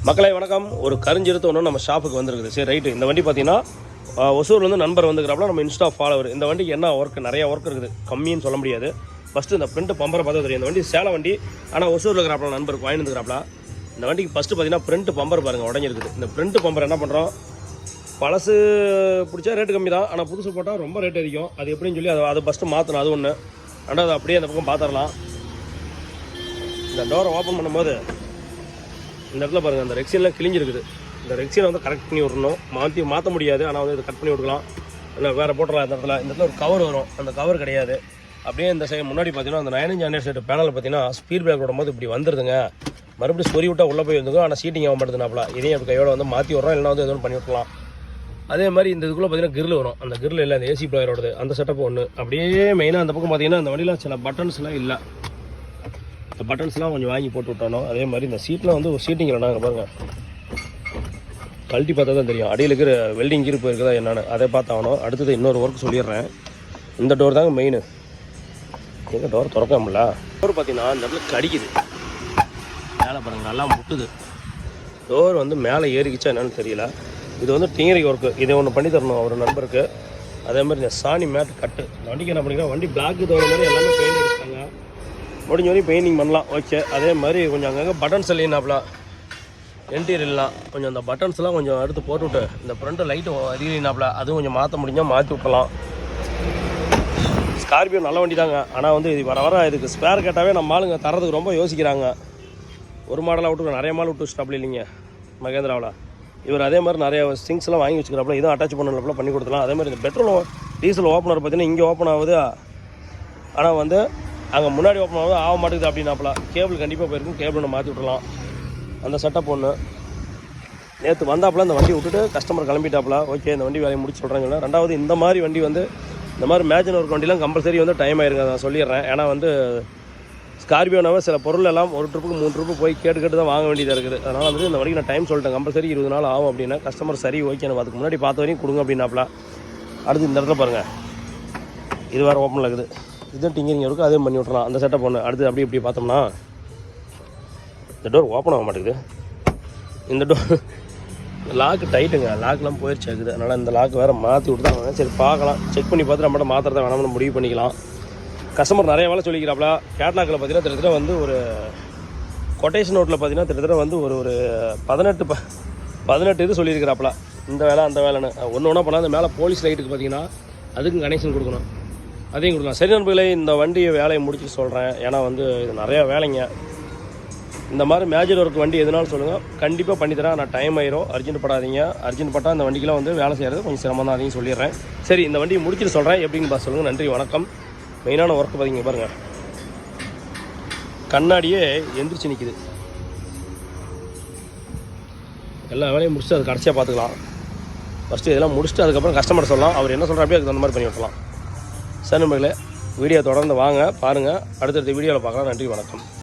மக்களை வணக்கம். ஒரு கரிஞ்சிருத்து ஒன்று நம்ம ஷாப்புக்கு வந்துருக்குது. சரி ரைட்டு. இந்த வண்டி பார்த்தீங்கன்னா ஒசூர்லேருந்து நண்பர் வந்துக்கிறாப்புல, நம்ம இன்ஸ்டா ஃபாலோவர். இந்த வண்டிக்கு என்ன ஒர்க், நிறையா ஒர்க் இருக்குது, கம்மின்னு சொல்ல முடியாது. ஃபஸ்ட்டு இந்த பிரிண்ட் பம்பரை பார்த்தா தெரியும். இந்த வண்டி சேலை வண்டி, ஆனால் ஒசூரில் இருக்கிறாப்புல நண்பருக்கு வாங்கி வந்துக்கிறாப்புல. இந்த வண்டிக்கு ஃபஸ்ட்டு பார்த்தீங்கன்னா பிரிண்ட் பம்பர் பாருங்கள் உடஞ்சிருக்குது. இந்த பிரிண்ட் பம்பர் என்ன பண்ணுறோம், பழசு பிடிச்சா ரேட்டு கம்மி தான், ஆனால் புதுசு போட்டால் ரொம்ப ரேட் அதிகம். அது எப்படின்னு சொல்லி அதை ஃபஸ்ட்டு மாற்றணும். அது ஒன்று. ரெண்டாவது அப்படியே அந்த பக்கம் பார்த்துடலாம். இந்த டோரை ஓப்பன் பண்ணும்போது இந்த இடத்துல பாருங்கள், அந்த ரெக்ஸின்லாம் கிழிஞ்சிருக்குது. இந்த ரெக்ஸினை வந்து கரெக்ட் பண்ணி விடணும். மாற்ற முடியாது, ஆனால் வந்து இதை கட் பண்ணி விட்டுக்கலாம். இல்லை வேறு போட்டுடலாம். இந்த இடத்துல ஒரு கவர் வரும், அந்த கவர் கிடையாது. அப்படியே இந்த சைடு முன்னாடி பார்த்தீங்கன்னா அந்த 9" ஹண்ட்ரட் செட் பேனல் பார்த்தீங்கன்னா ஸ்பீட் பிரேக் விடும்போது இப்படி வந்துடுதுங்க. மறுபடியும் சொறி விட்டால் உள்ளே போய் வந்துங்க, ஆனால் சீட்டிங் ஆக மாட்டேதுனாப்ல. இதையும் அப்படி கையோட வந்து மாற்றி விட்றோம், இல்லைனா வந்து எதுவும் பண்ணி விட்டுலாம். அதே மாதிரி இந்த இதுக்குள்ளே பார்த்தீங்கன்னா கிரில் வரும். அந்த கிரில் இல்லை, அந்த ஏசி பிளேயரோடது அந்த செட்டப் ஒன்று. அப்படியே மெயினாக அந்த பக்கம் பார்த்தீங்கன்னா அந்த வண்டியில் சில பட்டன்ஸ்லாம் இல்லை. இந்த பட்டன்ஸ்லாம் கொஞ்சம் வாங்கி போட்டு விட்டணும். அதே மாதிரி இந்த சீட்டில் வந்து ஒரு சீட்டிங் இல்லைனாங்க பாருங்கள், கழட்டி பார்த்தா தான் தெரியும் அடியில் இருக்கிற வெல்டிங் கீர் போயிருக்குதா என்னென்னு, அதை பார்த்தாகணும். அடுத்தது இன்னொரு ஒர்க் சொல்லிடுறேன். இந்த டோர் தாங்க மெயின். எங்கள் டோர் திறக்க முடியல. டோர் பார்த்தீங்கன்னா இந்த இடத்துல கடிக்குது. மேலே பாருங்கள் நல்லா முட்டுது. டோர் வந்து மேலே ஏறிக்கிச்சா என்னன்னு தெரியல. இது வந்து டிங்கரிங் ஒர்க்கு. இதை ஒன்று பண்ணி தரணும் அவர் நண்பருக்கு. அதே மாதிரி இந்த சாணி மேட் கட்டு. இந்த வண்டிக்கு என்ன பண்ணிக்கிறேன், வண்டி பிளாக்கு தோற மாதிரி எல்லாமே பெயிண்ட் அடிச்சிட்டாங்க. முடிஞ்ச வரையும் பெயிண்டிங் பண்ணலாம், ஓகே. அதே மாதிரி கொஞ்சம் அங்கங்கே பட்டன்ஸ் இல்லைனாப்ல, இன்டீரியர்லாம் கொஞ்சம் அந்த பட்டன்ஸ்லாம் கொஞ்சம் எடுத்து போட்டுவிட்டு, இந்த ஃப்ரண்ட்டு லைட்டு அறியினாப்ல அதுவும் கொஞ்சம் மாற்ற முடிஞ்சால் மாற்றி விட்டலாம். ஸ்கார்பியோ நல்ல வண்டி தாங்க, ஆனால் வந்து இது வர இதுக்கு ஸ்பேர் கேட்டாவே நம்ம ஆளுங்க தரதுக்கு ரொம்ப யோசிக்கிறாங்க. ஒரு மாடலாக விட்டு நிறைய மாடல் விட்டு வச்சுட்டாப்ல இல்லைங்க மகேந்திராவில். இவர் அதே மாதிரி நிறைய திங்ஸ்லாம் வாங்கி வச்சுக்கிறாப்புல, இதுவும் அட்டாச் பண்ணல பண்ணி கொடுத்துலாம். அதே மாதிரி இந்த பெட்ரோல் டீசல் ஓப்பனர் பார்த்தீங்கன்னா இங்கே ஓப்பன் ஆகுது, ஆனால் வந்து அங்கே முன்னாடி ஓப்பன் ஆகுது ஆக மாட்டேங்குது அப்படின்னாப்புல. கேபிள் கண்டிப்பாக போயிருக்கும், கேபிள் ஒன்று மாற்றி விட்டுலாம். அந்த செட்டப் ஒன்று. நேற்று வந்தாப்புல இந்த வண்டி விட்டுட்டு கஸ்டமர் கிளம்பிட்டாப்புல, ஓகே இந்த வண்டி வேலையை முடிச்சு சொல்கிறாங்க. ரெண்டாவது இந்த மாதிரி வண்டி வந்து இந்த மாதிரி மேஜன் ஒர்க் வண்டிலாம் கம்பல்சரி வந்து டைம் ஆயிருங்க, நான் சொல்லிடுறேன். ஏன்னா வந்து ஸ்கார்பியோனாவே சில பொருள் எல்லாம் ஒரு ட்ரிப்புக்கு 3 ட்ரிப்பு போய் கேட்டு தான் வாங்க வேண்டியதாக இருக்குது. அதனால் வந்து இந்த வரைக்கும் நான் டைம் சொல்லிட்டேன், கம்பல்சரி 20 நாள் ஆகும் அப்படின்னா. கஸ்டமர் சரி ஓகே நம்ம அதுக்கு முன்னாடி பார்த்த வரையும் கொடுங்க அப்படின்னாப்புல. அடுத்து இந்த இடத்துல பாருங்கள், இது வேறு ஓப்பனில் இருக்குது. இதுவும் டிங்கரிங் இருக்குது, அதே பண்ணி விட்றலாம். அந்த செட்டப் ஒன்று. அடுத்து அப்படி இப்படி பார்த்தோம்னா இந்த டோர் ஓப்பன் ஆக மாட்டேங்குது. இந்த டோர் லாக்கு டைட்டுங்க, லாக்லாம் போயிடுச்சு இருக்குது. அதனால் இந்த லாக்கு வேறு மாற்றி விட்டு தான் சரி பார்க்கலாம், செக் பண்ணி பார்த்துட்டு நம்மகிட்ட மாத்திரத்தை வேணாம்னு முடிவு பண்ணிக்கலாம். கஸ்டமர் நிறைய வேலை சொல்லிக்கிறாப்புல. கேட்லாக்கில் பார்த்தீங்கன்னா கிட்டத்தட்ட வந்து ஒரு கொட்டேஷன் நோட்டில் பார்த்தீங்கன்னா கிட்டத்தட்ட வந்து ஒரு 18 இது சொல்லியிருக்கிறாப்புல. இந்த வேலை அந்த வேலைன்னு ஒன்று ஒன்றா பண்ணால். அந்த மேலே போலீஸ் லைட்டுக்கு பார்த்தீங்கன்னா அதுக்கும் கனெக்ஷன் கொடுக்கணும், அதையும் கொடுக்கலாம். சரி நண்பர்களே, இந்த வண்டியை வேலையை முடிச்சு சொல்கிறேன். ஏன்னா வந்து இது நிறையா வேலைங்க. இந்த மாதிரி மேஜர் ஒர்க் வண்டி எதுனாலும் சொல்லுங்கள், கண்டிப்பாக பண்ணித்தரேன். நான் டைம் ஆயிரும், அர்ஜென்ட் படாதீங்க. அர்ஜென்ட் பட்டால் இந்த வண்டிக்கெலாம் வந்து வேலை செய்கிறது கொஞ்சம் சிரமம் தான், அதையும் சொல்லிடுறேன். சரி இந்த வண்டியை முடிச்சுட்டு சொல்கிறேன், எப்படின்னு பார்த்து சொல்லுங்கள். நன்றி வணக்கம். மெயினான ஒர்க்கு பார்த்தீங்க பாருங்கள், கண்ணாடியே எந்திரிச்சு நிற்கிது. எல்லா வேலையும் முடிச்சுட்டு அது கடைசியாக பார்த்துக்கலாம். ஃபஸ்ட்டு இதெல்லாம் முடிச்சுட்டு அதுக்கப்புறம் கஸ்டமர் சொல்லலாம், அவர் என்ன சொல்கிறாப்போ அதுக்கு அந்த மாதிரி பண்ணி விட்டலாம். சரி நண்பர்களே, வீடியோ தொடர்ந்து வாங்க பாருங்கள். அடுத்தடுத்த வீடியோவில் பார்க்கலாம். நன்றி வணக்கம்.